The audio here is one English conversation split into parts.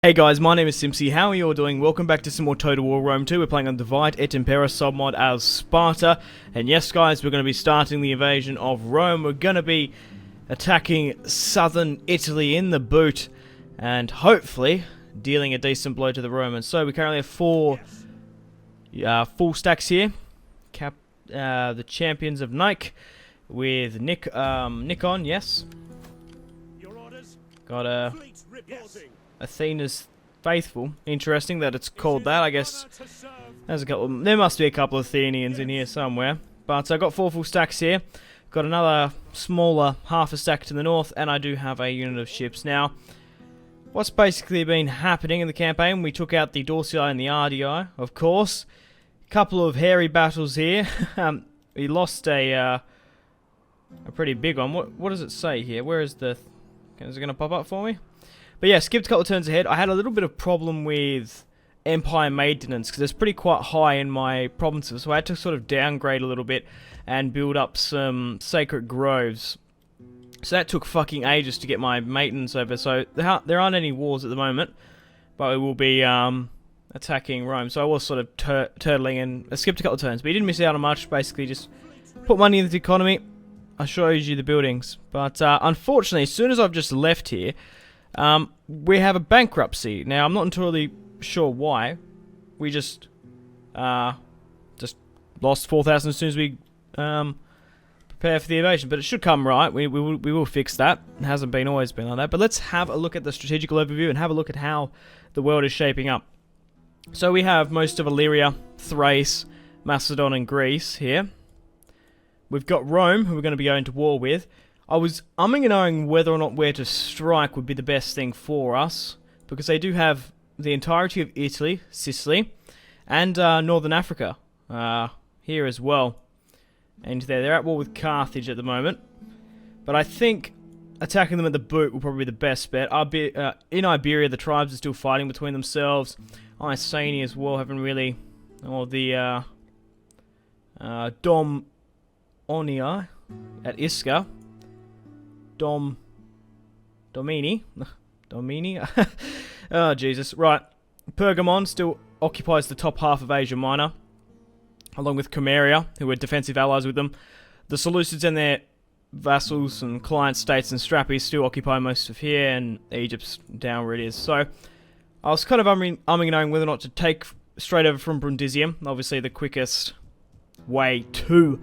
Hey guys, my name is Simpzy. How are you all doing? Welcome back to some more Total War Rome 2. We're playing on DEI Impera Submod as Sparta. And yes guys, we're going to be starting the invasion of Rome. We're going to be attacking southern Italy in the boot. And hopefully dealing a decent blow to the Romans. So we currently have four full stacks here. The champions of Nike with Nick on, yes. Got Athena's Faithful. Interesting that it's called that. I guess there's a couple. There must be a couple of Athenians in here somewhere. But I've got four full stacks here. Got another smaller half a stack to the north, and I do have a unit of ships. Now, what's basically been happening in the campaign? We took out the Dorsii and the RDI, of course. A couple of hairy battles here. We lost a pretty big one. What does it say here? Where is the? Is it going to pop up for me? But yeah, skipped a couple of turns ahead. I had a little bit of problem with Empire maintenance because it's pretty quite high in my provinces, so I had to sort of downgrade a little bit and build up some sacred groves. So that took fucking ages to get my maintenance over. So there aren't any wars at the moment, but we will be attacking Rome. So I was sort of turtling and I skipped a couple of turns, but you didn't miss out on much. Basically, just put money into the economy. I showed you the buildings, but unfortunately, as soon as I've just left here. We have a bankruptcy. Now, I'm not entirely sure why. We just lost 4,000 as soon as we prepare for the invasion. But it should come right. We will fix that. It hasn't always been like that. But let's have a look at the strategical overview and have a look at how the world is shaping up. So we have most of Illyria, Thrace, Macedon, and Greece here. We've got Rome, who we're going to be going to war with. I was umming and ahhing whether or not where to strike would be the best thing for us, because they do have the entirety of Italy, Sicily, and Northern Africa here as well. And they're at war with Carthage at the moment. But I think attacking them at the boot will probably be the best bet. In Iberia, the tribes are still fighting between themselves. Iceni as well haven't really... Or the Domonia at Isca. Domini. Oh, Jesus. Right. Pergamon still occupies the top half of Asia Minor, along with Comaria, who are defensive allies with them. The Seleucids and their vassals and client states and strappies still occupy most of here, and Egypt's down where it is. So, I was kind of umming and ahhing whether or not to take straight over from Brundisium, obviously the quickest way to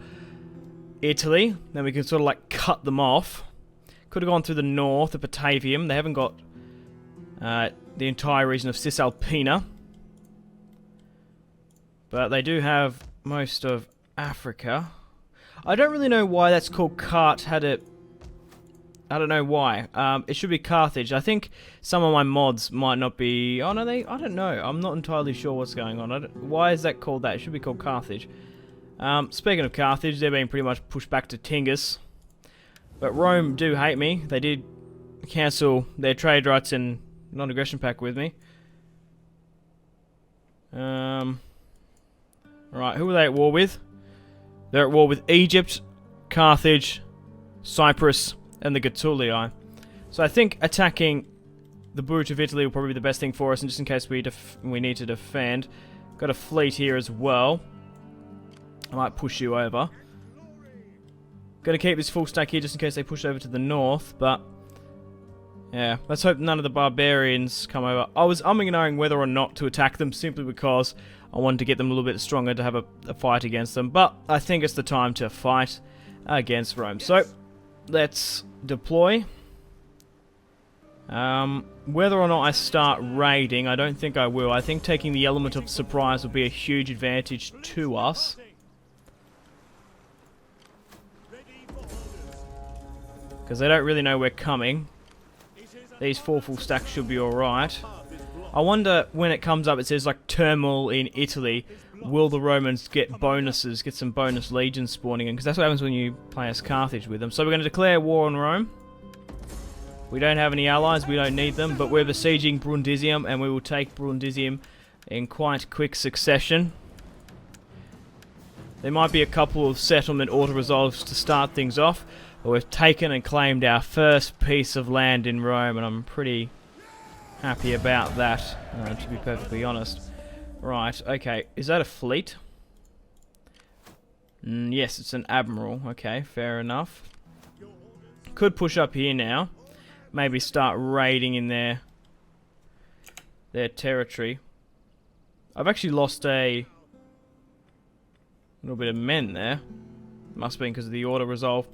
Italy. Then we can sort of like cut them off. Could have gone through the north of Batavium. They haven't got the entire region of Cisalpina. But they do have most of Africa. I don't really know why that's called Cart. I don't know why. It should be Carthage. I think some of my mods might not be... Oh, no, I don't know. I'm not entirely sure what's going on. Why is that called that? It should be called Carthage. Speaking of Carthage, they're being pretty much pushed back to Tingis. But Rome do hate me. They did cancel their trade rights and non-aggression pact with me. Right, who are they at war with? They're at war with Egypt, Carthage, Cyprus, and the Gaetulii. So I think attacking the boot of Italy will probably be the best thing for us, and just in case we need to defend. Got a fleet here as well. I might push you over. Gonna keep this full stack here just in case they push over to the north, but yeah, let's hope none of the barbarians come over. I was umming and ahhing whether or not to attack them simply because I wanted to get them a little bit stronger to have a fight against them, but I think it's the time to fight against Rome. So, let's deploy. Whether or not I start raiding, I don't think I will. I think taking the element of surprise will be a huge advantage to us. Because they don't really know we're coming. These four full stacks should be alright. I wonder when it comes up, it says like turmoil in Italy. Will the Romans get bonuses, get some bonus legions spawning in? Because that's what happens when you play as Carthage with them. So we're going to declare war on Rome. We don't have any allies, we don't need them. But we're besieging Brundisium, and we will take Brundisium in quite quick succession. There might be a couple of settlement auto-resolves to start things off. But we've taken and claimed our first piece of land in Rome, and I'm pretty happy about that, to be perfectly honest. Right, okay. Is that a fleet? Yes, it's an admiral. Okay, fair enough. Could push up here now. Maybe start raiding in their territory. I've actually lost a little bit of men there. Must have been because of the auto resolve.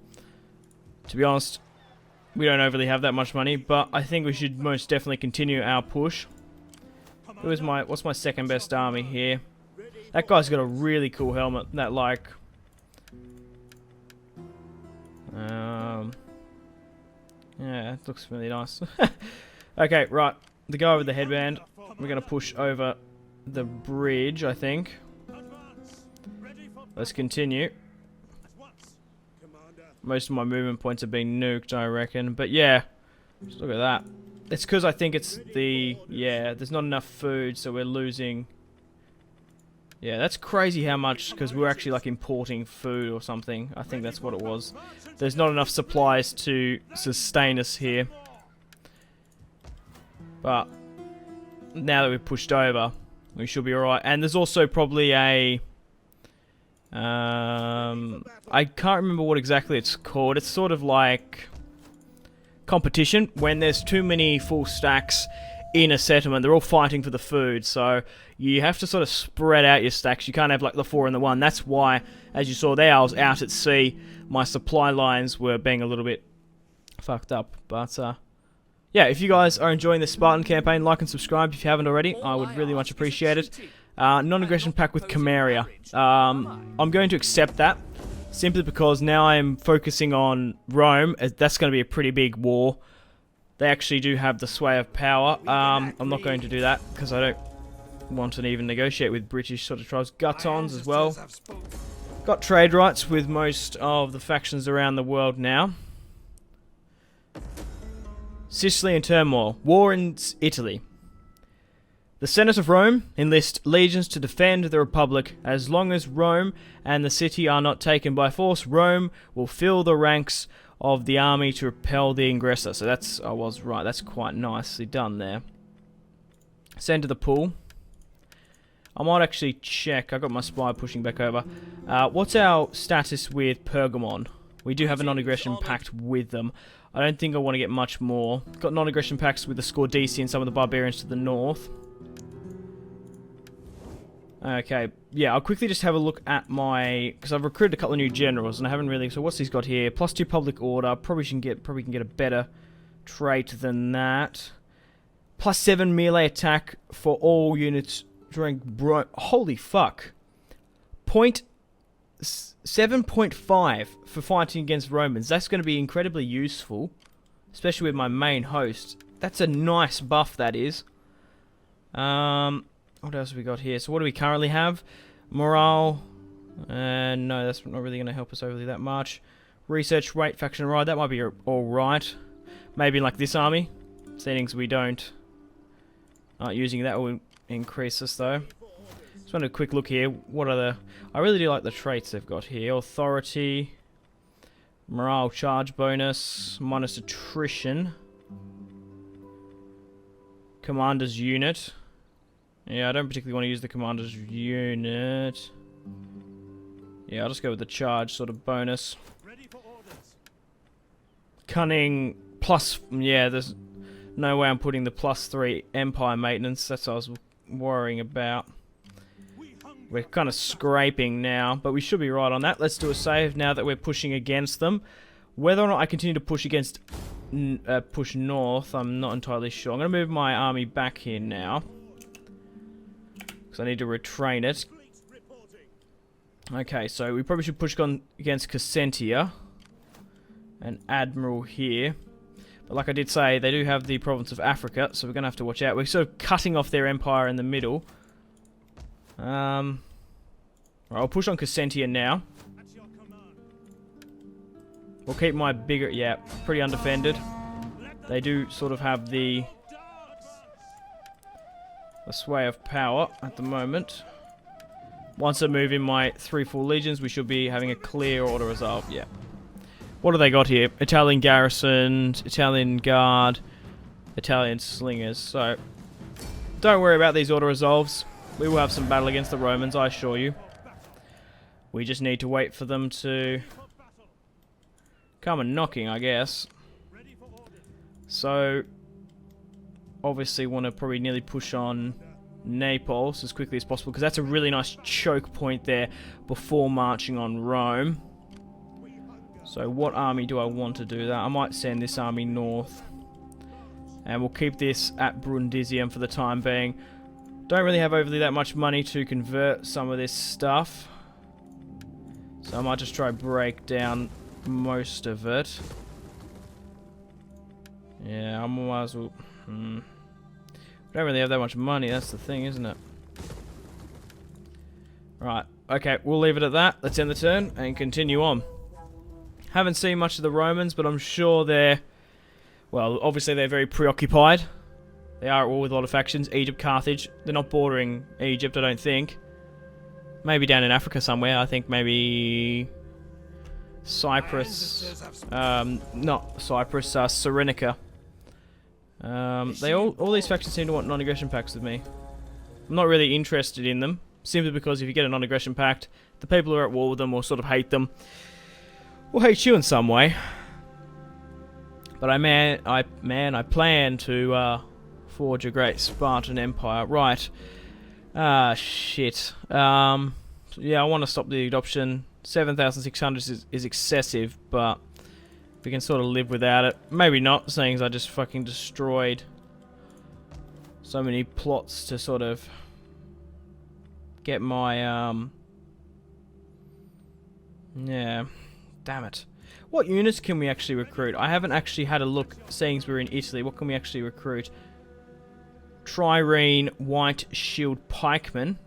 To be honest, we don't overly have that much money, but I think we should most definitely continue our push. What's my second best army here? That guy's got a really cool helmet. That like, yeah, it looks really nice. Okay, right. The guy with the headband. We're gonna push over the bridge, I think. Let's continue. Most of my movement points have been nuked, I reckon. But yeah, just look at that. It's because I think it's the... Yeah, there's not enough food, so we're losing... Yeah, that's crazy how much... Because we're actually, like, importing food or something. I think that's what it was. There's not enough supplies to sustain us here. But now that we've pushed over, we should be alright. And there's also probably a... I can't remember what exactly it's called. It's sort of like competition when there's too many full stacks in a settlement. They're all fighting for the food, so you have to sort of spread out your stacks. You can't have like the 4 and the 1. That's why, as you saw there, I was out at sea. My supply lines were being a little bit fucked up. But yeah, if you guys are enjoying the Spartan campaign, like and subscribe if you haven't already. I would really much appreciate it. Non-aggression pact with Chimeria. I'm going to accept that, simply because now I'm focusing on Rome. That's going to be a pretty big war. They actually do have the sway of power. I'm not going to do that, because I don't want to even negotiate with British sort of tribes. Guttons as well. Got trade rights with most of the factions around the world now. Sicily in turmoil. War in Italy. The Senate of Rome enlist legions to defend the Republic. As long as Rome and the city are not taken by force, Rome will fill the ranks of the army to repel the aggressor. So that's, I was right, that's quite nicely done there. Send to the pool. I might actually check, I got my spy pushing back over. What's our status with Pergamon? We do have a non-aggression pact with them. I don't think I want to get much more. Got non-aggression pacts with the Scordisi and some of the barbarians to the north. Okay, yeah, I'll quickly just have a look at my... Because I've recruited a couple of new generals, and I haven't really... So what's he's got here? +2 public order. Probably can get a better trait than that. +7 melee attack for all units during... Holy fuck. 7.5 for fighting against Romans. That's going to be incredibly useful. Especially with my main host. That's a nice buff, that is. What else have we got here? So what do we currently have? Morale. No, that's not really going to help us overly that much. Research rate, faction ride. That might be alright. Maybe like this army. Settings we don't. Aren't using that will increase us though. Just want a quick look here. What are the... I really do like the traits they've got here. Authority. Morale charge bonus. Minus attrition. Commander's unit. Yeah, I don't particularly want to use the commander's unit. Yeah, I'll just go with the charge sort of bonus. Cunning plus... Yeah, there's no way I'm putting the +3 Empire maintenance. That's what I was worrying about. We're kind of scraping now, but we should be right on that. Let's do a save now that we're pushing against them. Whether or not I continue to push against... push north, I'm not entirely sure. I'm going to move my army back here now. Because I need to retrain it. Okay, so we probably should push on against Cassentia. An admiral here. But like I did say, they do have the province of Africa, so we're going to have to watch out. We're sort of cutting off their empire in the middle. Right, I'll push on Cassentia now. We'll keep my bigger... Yeah, pretty undefended. They do sort of have the sway of power at the moment. Once I move in my 3 full legions, we should be having a clear order resolve. Yeah. What do they got here? Italian garrisons, Italian guard, Italian slingers. So, don't worry about these auto-resolves. We will have some battle against the Romans, I assure you. We just need to wait for them to come and knocking, I guess. So, obviously want to probably nearly push on Naples as quickly as possible, because that's a really nice choke point there before marching on Rome. So what army do I want to do that? I might send this army north. And we'll keep this at Brundisium for the time being. Don't really have overly that much money to convert some of this stuff. So I might just try break down most of it. Yeah, I might as well... We don't really have that much money, that's the thing, isn't it? Right, okay, we'll leave it at that. Let's end the turn and continue on. Haven't seen much of the Romans, but I'm sure they're... Well, obviously they're very preoccupied. They are at war with a lot of factions. Egypt, Carthage. They're not bordering Egypt, I don't think. Maybe down in Africa somewhere. I think maybe... Cyprus. Not Cyprus, Cyrenaica. All these factions seem to want non-aggression pacts with me. I'm not really interested in them, simply because if you get a non-aggression pact, the people who are at war with them will sort of hate them. Or hate you in some way. But I plan to forge a great Spartan empire. Right. Shit. Yeah, I want to stop the adoption. 7,600 is excessive, but we can sort of live without it. Maybe not, seeing as I just fucking destroyed so many plots to sort of get my, yeah, damn it. What units can we actually recruit? I haven't actually had a look, seeing as we're in Italy. What can we actually recruit? Trireme White Shield Pikemen.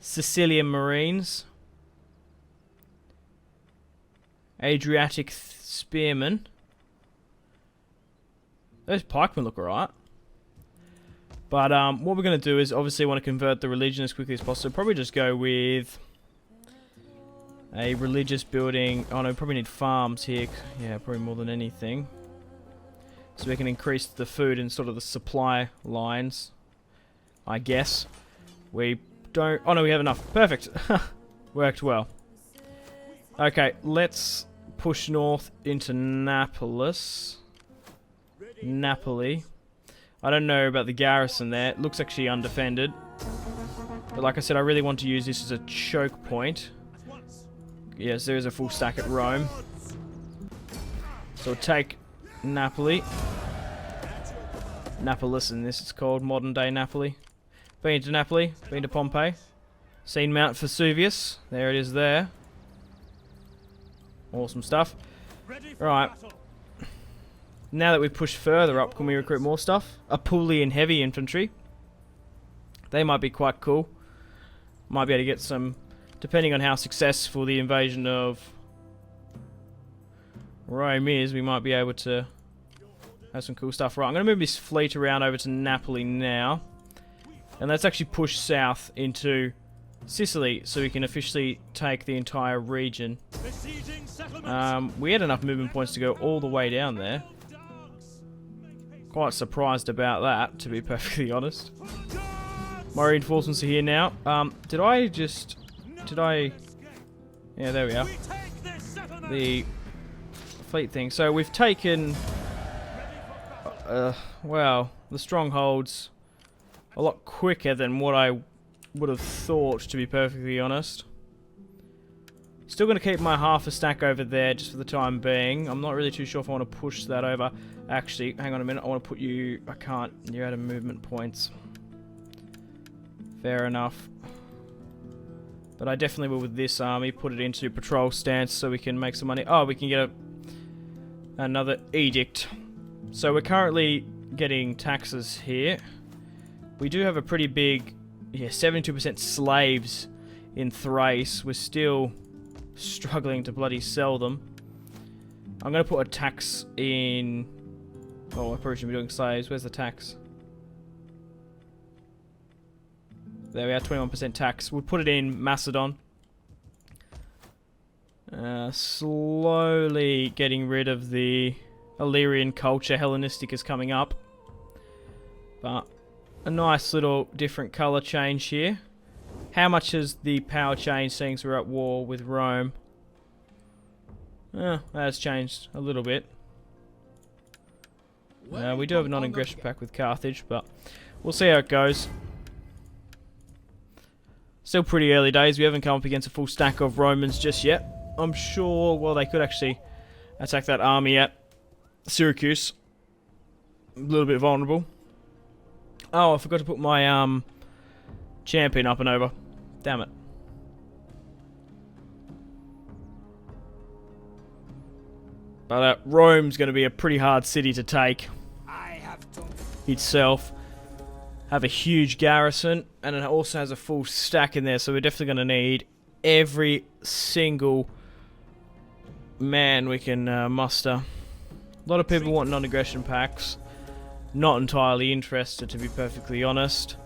Sicilian Marines. Adriatic Spearmen. Those pikemen look alright. But what we're going to do is obviously want to convert the religion as quickly as possible. Probably just go with a religious building. Oh no, we probably need farms here. Yeah, probably more than anything. So we can increase the food and sort of the supply lines, I guess. We don't... Oh no, we have enough. Perfect. Worked well. Okay, let's push north into Napoli. I don't know about the garrison there. It looks actually undefended. But like I said, I really want to use this as a choke point. Yes, there is a full stack at Rome. So we'll take Napoli. Napolis in this, it's called. Modern day Napoli. Been to Napoli. Been to Pompeii. Seen Mount Vesuvius. There it is there. Awesome stuff. Right. Now that we've pushed further up, can we recruit more stuff? Apulian heavy infantry. They might be quite cool. Might be able to get some, depending on how successful the invasion of Rome is, we might be able to have some cool stuff. Right, I'm going to move this fleet around over to Napoli now. And let's actually push south into Sicily so we can officially take the entire region. We had enough movement points to go all the way down there. Quite surprised about that, to be perfectly honest. My reinforcements are here now. Yeah, there we are. The fleet thing. So we've taken... well, the strongholds a lot quicker than what I would have thought, to be perfectly honest. Still going to keep my half a stack over there just for the time being. I'm not really too sure if I want to push that over. Actually, hang on a minute. I want to put you... I can't. You're out of movement points. Fair enough. But I definitely will with this army put it into patrol stance so we can make some money. Oh, we can get another edict. So we're currently getting taxes here. We do have a pretty big... Yeah, 72% slaves in Thrace. We're still struggling to bloody sell them. I'm going to put a tax in... Oh, I probably shouldn't be doing slaves. Where's the tax? There we are, 21% tax. We'll put it in Macedon. Slowly getting rid of the Illyrian culture. Hellenistic is coming up. But a nice little different colour change here. How much has the power changed since we're at war with Rome? That has changed a little bit. We do have a non-aggression pact with Carthage, but we'll see how it goes. Still pretty early days. We haven't come up against a full stack of Romans just yet. I'm sure, well, they could actually attack that army at Syracuse. A little bit vulnerable. Oh, I forgot to put my champion up and over. Damn it. But Rome's going to be a pretty hard city to take itself. Have a huge garrison, and it also has a full stack in there, so we're definitely going to need every single man we can muster. A lot of people want non-aggression pacts. Not entirely interested, to be perfectly honest.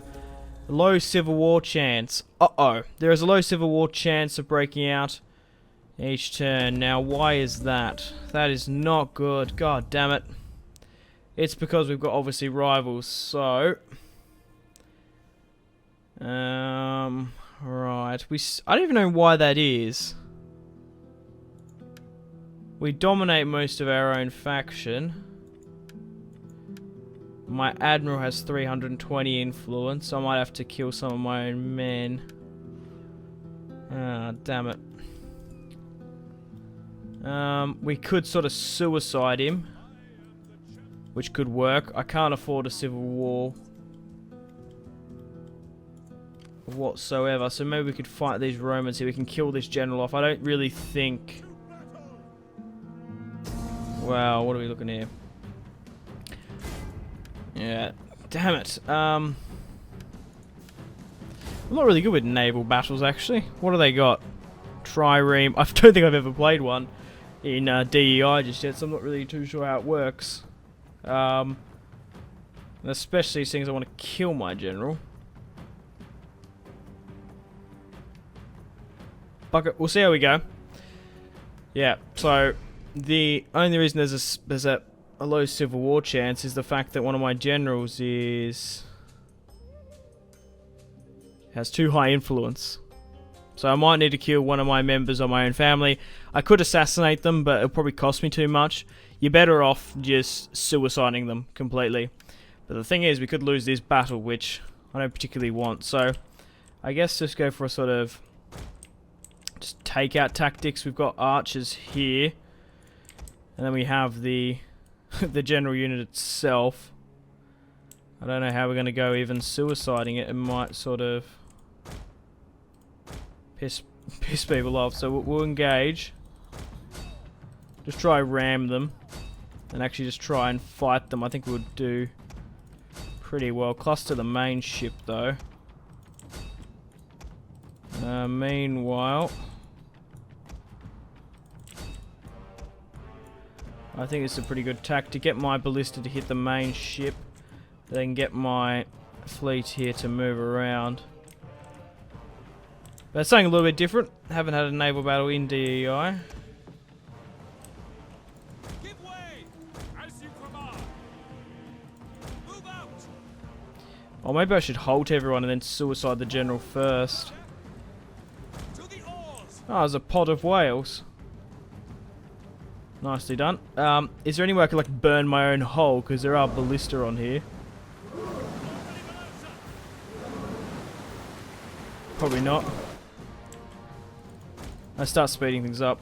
Low civil war chance. Uh-oh. There is a low civil war chance of breaking out each turn. Now, why is that? That is not good. God damn it. It's because we've got, obviously, rivals, so... right. I don't even know why that is. We dominate most of our own faction. My admiral has 320 influence. I might have to kill some of my own men. Ah, damn it. We could sort of suicide him, which could work. I can't afford a civil war whatsoever, so maybe we could fight these Romans here. We can kill this general off. I don't really think... Wow, what are we looking here? Yeah, damn it. I'm not really good with naval battles, actually. What do they got? Trireme. I don't think I've ever played one in DEI just yet, so I'm not really too sure how it works. Especially since I want to kill my general. Bucket. We'll see how we go. Yeah, so the only reason there's a low civil war chance is the fact that one of my generals has too high influence. So I might need to kill one of my members of my own family. I could assassinate them, but it'll probably cost me too much. You're better off just suiciding them completely. But the thing is, we could lose this battle, which I don't particularly want. So I guess just go for a sort of just take out tactics. We've got archers here, and then we have the the general unit itself. I don't know how we're going to go even suiciding it. It might sort of piss people off. So we'll engage. Just try ram them. And actually just try and fight them. I think we'll do pretty well. Cluster the main ship though. Meanwhile, I think it's a pretty good tack to get my ballista to hit the main ship, then get my fleet here to move around. But it's something a little bit different. Haven't had a naval battle in DEI. Give way, as you command. Move out. Or maybe I should halt everyone and then suicide the general first. To the oars. Oh, there's a pod of whales. Nicely done. Is there any way I could like burn my own hull? Because there are ballista on here. Probably not. I start speeding things up.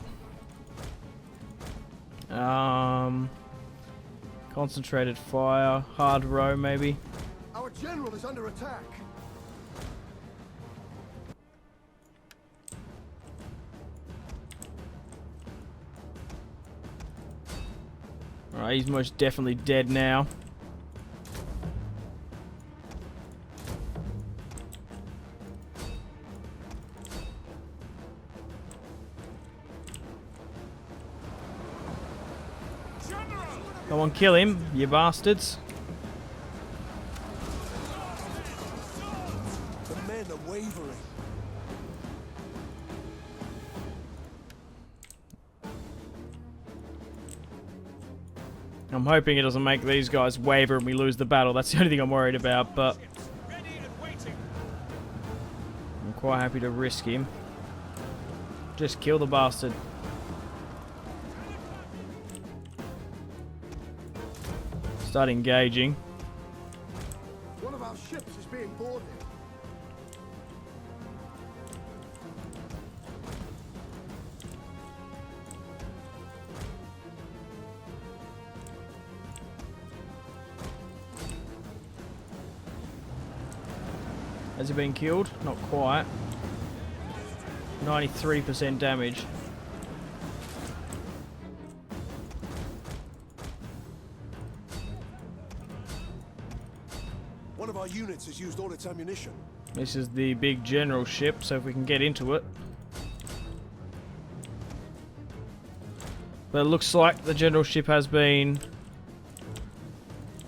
Concentrated fire, hard row maybe. Our general is under attack. Alright, he's most definitely dead now. Come on, kill him, you bastards. The men are wavering. I'm hoping it doesn't make these guys waver and we lose the battle. That's the only thing I'm worried about, but Ready and waiting. I'm quite happy to risk him. Just kill the bastard. Start engaging. One of our ships is being boarded. Has he been killed? Not quite. 93% damage. One of our units has used all its ammunition. This is the big general ship, so if we can get into it. But it looks like the general ship has been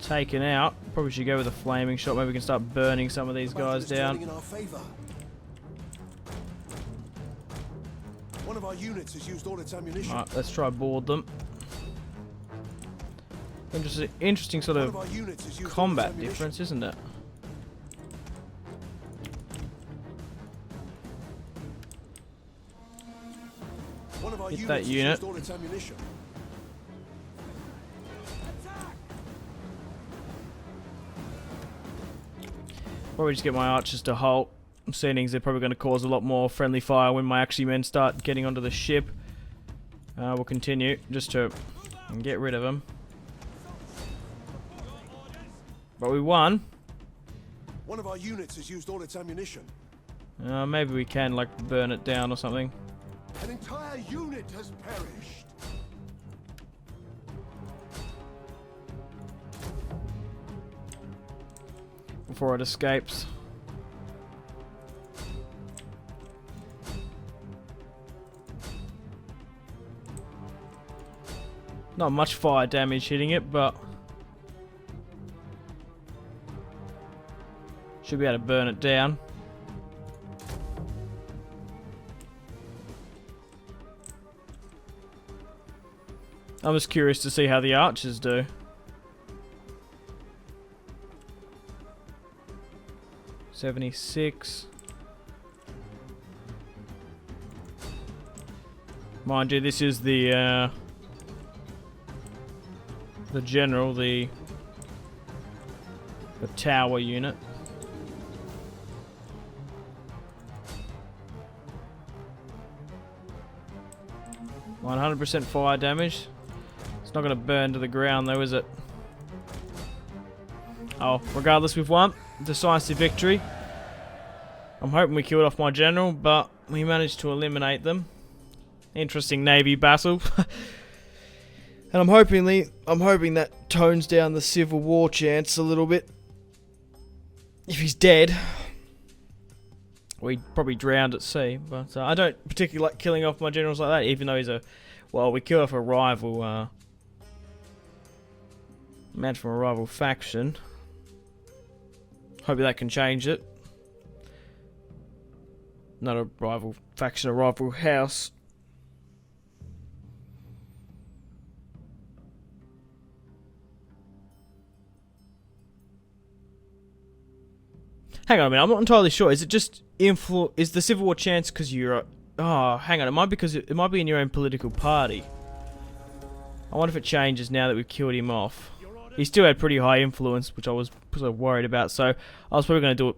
taken out. Probably should go with a flaming shot. Maybe we can start burning some of these The battle guys is turning down. in our favor. One of our units has used all its ammunition. Alright, let's try board them. Interesting sort One of of our units has used all its combat ammunition. difference, isn't it? One of our Hit units that has unit. used all its ammunition. Probably just get my archers to halt. Seeing they're probably going to cause a lot more friendly fire when my actually men start getting onto the ship. We'll continue just to get rid of them. But we won. One of our units has used all its ammunition. Maybe we can like burn it down or something. An entire unit has perished. Before it escapes. Not much fire damage hitting it, but should be able to burn it down. I'm just curious to see how the archers do. $76. Mind you, this is the general, the tower unit. %100 fire damage. It's not going to burn to the ground though, is it? Oh, regardless, we've won. Decisive victory. I'm hoping we killed off my general, but we managed to eliminate them. Interesting navy battle. And I'm hoping that tones down the Civil War chance a little bit. If he's dead, we probably drowned at sea. But I don't particularly like killing off my generals like that, even though he's we killed off a rival man from a rival faction. Hopefully that can change it. Not a rival faction, a rival house. Hang on a minute, I'm not entirely sure. Is it just is the Civil War chance because you're oh, hang on, it might be in your own political party. I wonder if it changes now that we've killed him off. He still had pretty high influence, which I was sort of worried about, so I was probably going to do it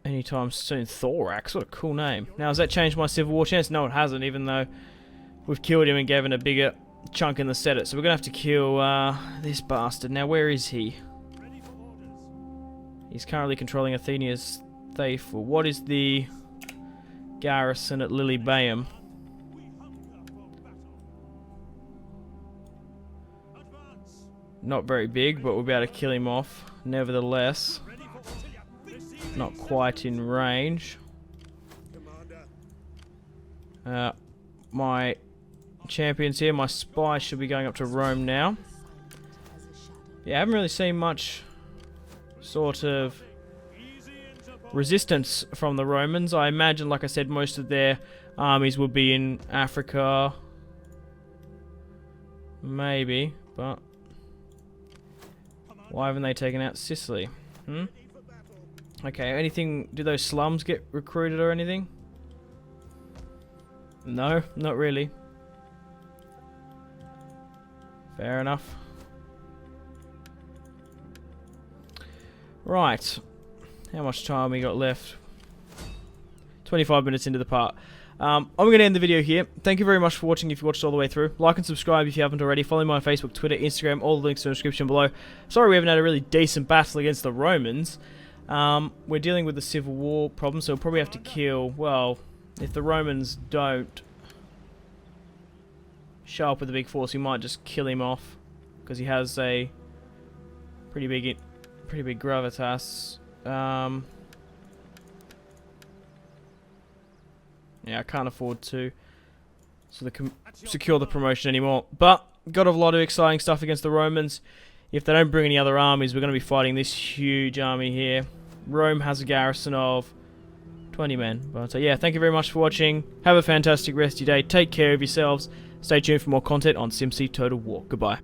anytime soon. Thorax, what a cool name. Now, has that changed my Civil War chance? No, it hasn't, even though we've killed him and gave him a bigger chunk in the Senate. So we're going to have to kill this bastard. Now, where is he? He's currently controlling Athena's faithful. What is the garrison at Lilybaeum? Not very big, but we'll be able to kill him off. Nevertheless, not quite in range. My champions here, my spies should be going up to Rome now. Yeah, I haven't really seen much sort of resistance from the Romans. I imagine, like I said, most of their armies would be in Africa. Maybe, but why haven't they taken out Sicily? Okay, anything, do those slums get recruited or anything? No, not really. Fair enough. Right. How much time we got left? 25 minutes into the part. I'm going to end the video here. Thank you very much for watching if you watched all the way through. Like and subscribe if you haven't already. Follow me on Facebook, Twitter, Instagram. All the links in the description below. Sorry we haven't had a really decent battle against the Romans. We're dealing with the civil war problem, so we'll probably have to kill... Well, if the Romans don't show up with a big force, we might just kill him off. Because he has a pretty big gravitas. Yeah, I can't afford to secure the promotion anymore. But, got a lot of exciting stuff against the Romans. If they don't bring any other armies, we're going to be fighting this huge army here. Rome has a garrison of 20 men. But yeah, thank you very much for watching. Have a fantastic rest of your day. Take care of yourselves. Stay tuned for more content on Simpzy Total War. Goodbye.